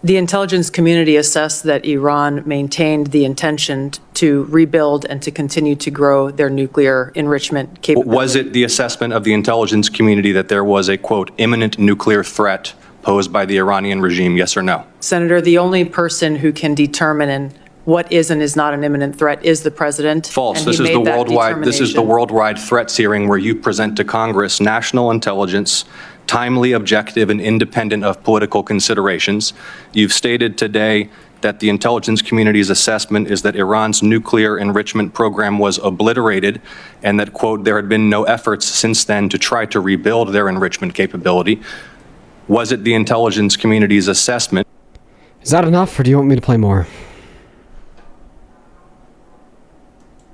The intelligence community assessed that Iran maintained the intention to rebuild and to continue to grow their nuclear enrichment capability. Was it the assessment of the intelligence community that there was a, quote, imminent nuclear threat posed by the Iranian regime, yes or no? Senator, the only person who can determine what is and is not an imminent threat is the president. False. This is the worldwide threats hearing where you present to Congress national intelligence, timely, objective, and independent of political considerations. You've stated today that the intelligence community's assessment is that Iran's nuclear enrichment program was obliterated and that, quote, there had been no efforts since then to try to rebuild their enrichment capability. Was it the intelligence community's assessment? Is that enough, or do you want me to play more?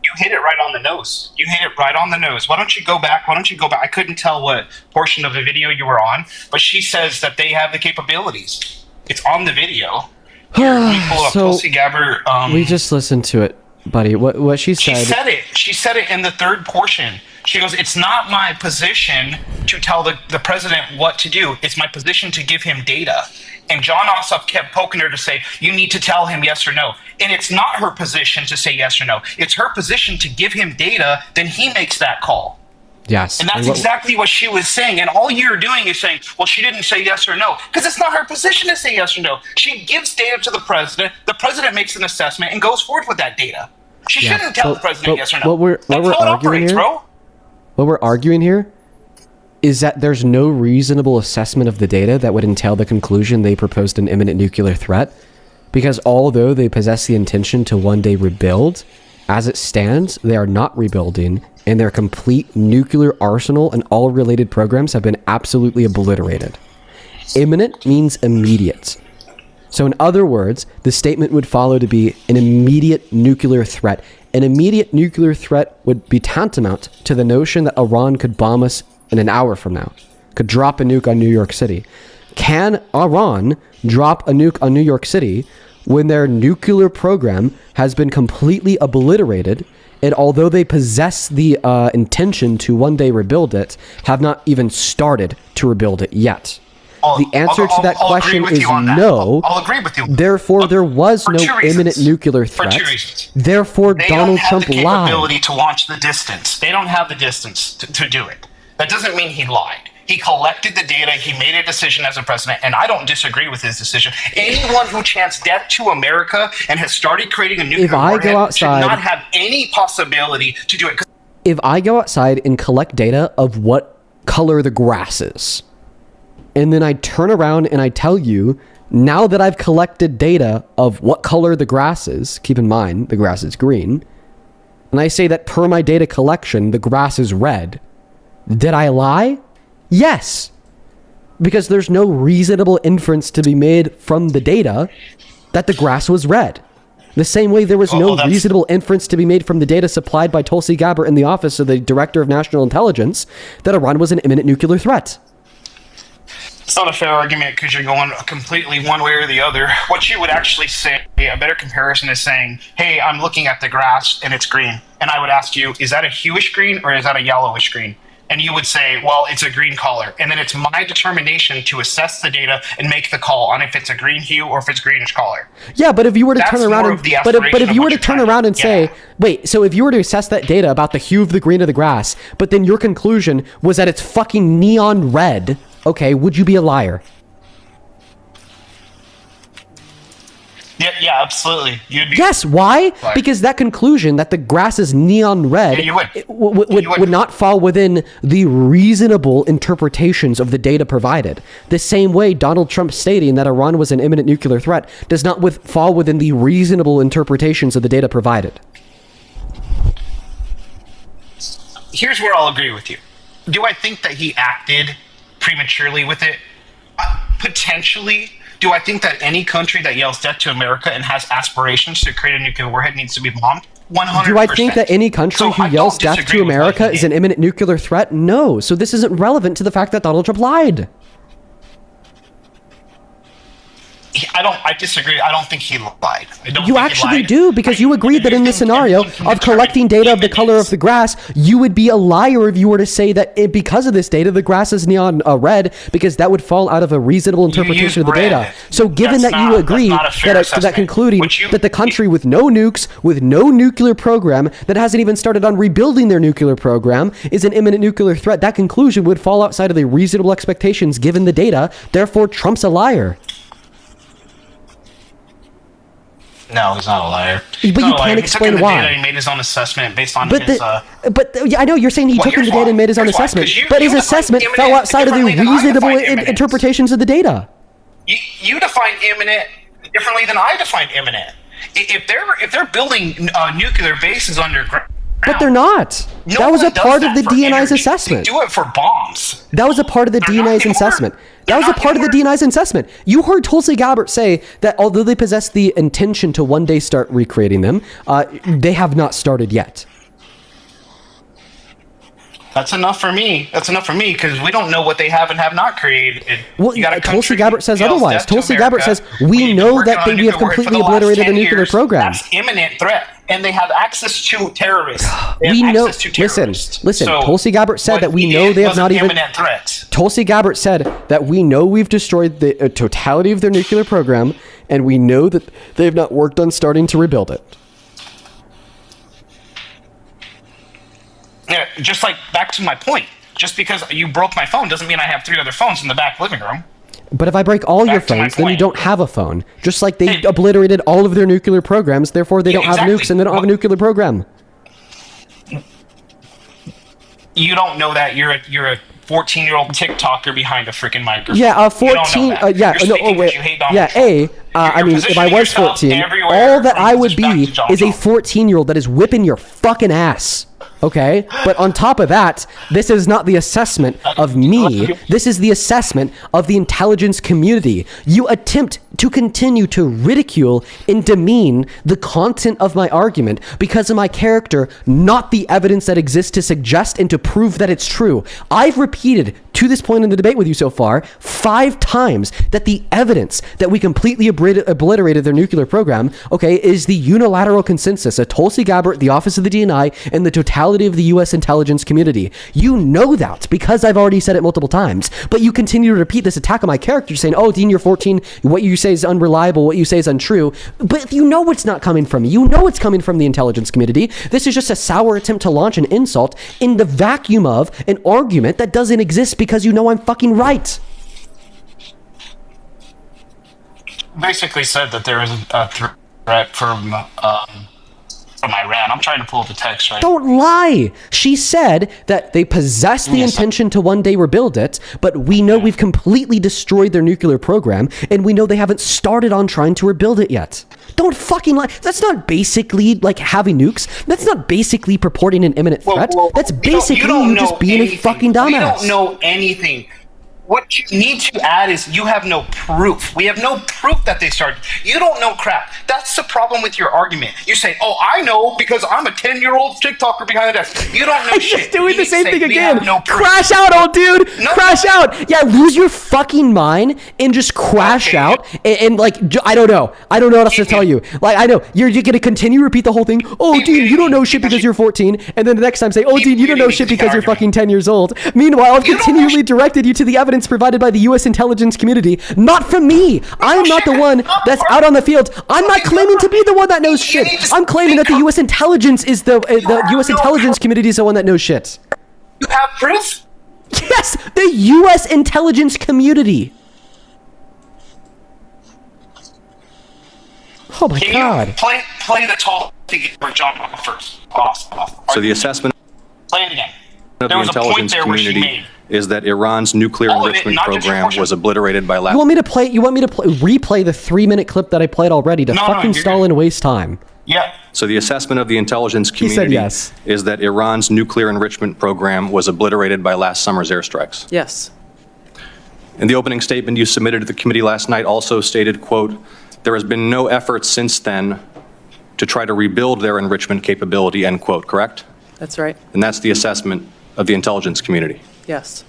You hit it right on the nose. You hit it right on the nose. Why don't you go back? I couldn't tell what portion of the video you were on, but she says that they have the capabilities. It's on the video. Here, let me pull up Tulsi Gabbard. We just listened to it, buddy. What she said. She said it in the third portion. She goes, it's not my position to tell the president what to do. It's my position to give him data. And John Ossoff kept poking her to say, you need to tell him yes or no. And it's not her position to say yes or no. It's her position to give him data, then he makes that call. Yes. And that's exactly what she was saying. And all you're doing is saying, well, she didn't say yes or no. Because it's not her position to say yes or no. She gives data to the president makes an assessment and goes forward with that data. She shouldn't tell the president yes or no. That's how it operates, bro. What we're arguing here is that there's no reasonable assessment of the data that would entail the conclusion they proposed an imminent nuclear threat, because although they possess the intention to one day rebuild, as it stands, they are not rebuilding, and their complete nuclear arsenal and all related programs have been absolutely obliterated. Imminent means immediate. So in other words, the statement would follow to be an immediate nuclear threat. An immediate nuclear threat would be tantamount to the notion that Iran could bomb us in an hour from now, could drop a nuke on New York City. Can Iran drop a nuke on New York City when their nuclear program has been completely obliterated, and although they possess the intention to one day rebuild it, have not even started to rebuild it yet? The answer to that question is no. I'll agree with you. Therefore, there was no imminent nuclear threat. Therefore, Donald Trump lied. They don't have the capability to launch the distance. They don't have the distance to do it. That doesn't mean he lied. He collected the data. He made a decision as a president, and I don't disagree with his decision. Anyone who chants death to America and has started creating a nuclear warhead should not have any possibility to do it. If I go outside and collect data of what color the grass is, and then I turn around and I tell you, now that I've collected data of what color the grass is, keep in mind, the grass is green, and I say that per my data collection, the grass is red, did I lie? Yes. Because there's no reasonable inference to be made from the data that the grass was red. The same way there was no reasonable inference to be made from the data supplied by Tulsi Gabbard in the office of the Director of National Intelligence that Iran was an imminent nuclear threat. It's not a fair argument because you're going completely one way or the other. What you would actually say, a better comparison is saying, hey, I'm looking at the grass and it's green. And I would ask you, is that a hueish green or is that a yellowish green? And you would say, well, it's a green color. And then it's my determination to assess the data and make the call on if it's a green hue or if it's greenish color. Yeah, but if you were to turn around and if you were to turn around and say, wait, so if you were to assess that data about the hue of the green of the grass, but then your conclusion was that it's fucking neon red, okay, would you be a liar? Yeah, absolutely. You'd be. Yes, why? Because that conclusion that the grass is neon red would not fall within the reasonable interpretations of the data provided. The same way Donald Trump stating that Iran was an imminent nuclear threat does not fall within the reasonable interpretations of the data provided. Here's where I'll agree with you. Do I think that he acted prematurely with it? Potentially. Do I think that any country that yells death to America and has aspirations to create a nuclear warhead needs to be bombed? 100%. Do I think that any country who yells death to America is an imminent nuclear threat? No. So this isn't relevant to the fact that Donald Trump lied. I disagree. I don't think he lied. I don't You think he actually lied. do, because you agreed that in this scenario of collecting data of the color of the grass, you would be a liar if you were to say that because of this data, the grass is neon red, because that would fall out of a reasonable interpretation of the data. So given that you agree that concluding that the country with no nukes, with no nuclear program, that hasn't even started on rebuilding their nuclear program, is an imminent nuclear threat, that conclusion would fall outside of the reasonable expectations given the data. Therefore, Trump's a liar. No, he's not a liar. But you can't explain why. He made his own assessment based on But his. I know you're saying he took in the data and made his own assessment, but his assessment fell outside of the reasonable interpretations of the data. You define imminent differently than I define imminent. If they're building nuclear bases underground. But they're not. That was a part of the DNI's assessment. They do it for bombs. That was a part of the DNI's assessment. That was a part of the DNI's assessment. You heard Tulsi Gabbard say that although they possess the intention to one day start recreating them, they have not started yet. That's enough for me. That's enough for me, because we don't know what they have and have not created. Well, Tulsi Gabbard says otherwise. Tulsi Gabbard says, we know that we have completely obliterated the nuclear program. That's imminent threat, and they have access to terrorists. We know. Listen. So Tulsi Gabbard said that we know they have not even. Imminent threats. Tulsi Gabbard said that we know we've destroyed the totality of their nuclear program, and we know that they have not worked on starting to rebuild it. Yeah, just like back to my point. Just because you broke my phone doesn't mean I have 3 other phones in the back living room. But if I break all your phones, then you don't have a phone. Just like they obliterated all of their nuclear programs, therefore they don't have nukes and they don't have a nuclear program. You don't know that. You're a 14-year-old TikToker behind a freaking microphone. Yeah, 14. Yeah, no. Oh wait. Yeah, I mean, if I was 14, all that I would be is a 14-year-old that is whipping your fucking ass. Okay, but on top of that, this is not the assessment of me. This is the assessment of the intelligence community. You attempt to continue to ridicule and demean the content of my argument because of my character, not the evidence that exists to suggest and to prove that it's true. I've repeated to this point in the debate with you so far 5 times that the evidence that we completely obliterated their nuclear program, okay, is the unilateral consensus of Tulsi Gabbard, the Office of the DNI, and the totality of the U.S. intelligence community. You know that because I've already said it multiple times, but you continue to repeat this attack on my character saying, oh, Dean, you're 14, what you say is unreliable, what you say is untrue, but you know it's not coming from me. You know it's coming from the intelligence community. This is just a sour attempt to launch an insult in the vacuum of an argument that doesn't exist because you know I'm fucking right. Basically said that there is a threat from Iran. I'm trying to pull up the text right. Don't lie. She said that they possess the intention to one day rebuild it, but we know we've completely destroyed their nuclear program, and we know they haven't started on trying to rebuild it yet. Don't fucking lie. That's not basically like having nukes. That's not basically purporting an imminent threat. That's basically you just being a fucking dumbass. We don't know anything. What you need to add is you have no proof. We have no proof that they started. You don't know crap. That's the problem with your argument. You say, oh, I know because I'm a 10-year-old TikToker behind the desk. You don't know shit. Just doing the same thing again. No crash out, old dude. Crash out. Yeah, lose your fucking mind and just crash out. And like, I don't know. I don't know what else to tell you. Like, I know. You're going to continue to repeat the whole thing. Oh, Dean, you don't know shit because you're 14. And then the next time say, oh, Dean, you don't know shit because you're fucking 10 years old. Meanwhile, I've continually directed you to the evidence provided by the U.S. intelligence community, not from me. I'm not the one that's out on the field. I'm not claiming to be the one that knows shit. I'm claiming that the U.S. intelligence is the U.S. intelligence community is the one that knows shit. You have proof? Yes, the U.S. intelligence community. Oh my God. Play the talk to get where John first. So the assessment play it again. of the intelligence community is that Iran's nuclear enrichment program was obliterated by last. You want me to replay the 3-minute clip that I played already to fucking stall and waste time? Yeah. So the assessment of the intelligence community is that Iran's nuclear enrichment program was obliterated by last summer's airstrikes. Yes. In the opening statement you submitted to the committee last night also stated, quote, there has been no effort since then to try to rebuild their enrichment capability, end quote, correct? That's right. And that's the assessment of the intelligence community. Yes.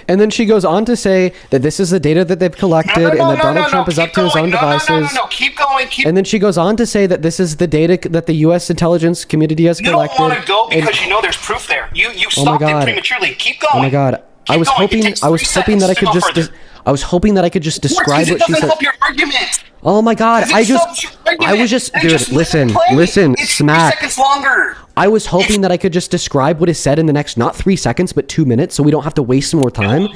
And then she goes on to say that this is the data that they've collected and that Donald Trump is up to his own devices. No, keep going. And then she goes on to say that this is the data that the U.S. intelligence community has collected. You don't want to go because you know there's proof there. You stopped it prematurely. Keep going. Oh my God. I was hoping that I could just describe what she said. It doesn't help your argument. Oh my God. Dude, listen, Smack. 3 seconds longer. I was hoping that I could just describe what is said in the next, not 3 seconds, but 2 minutes, so we don't have to waste more time.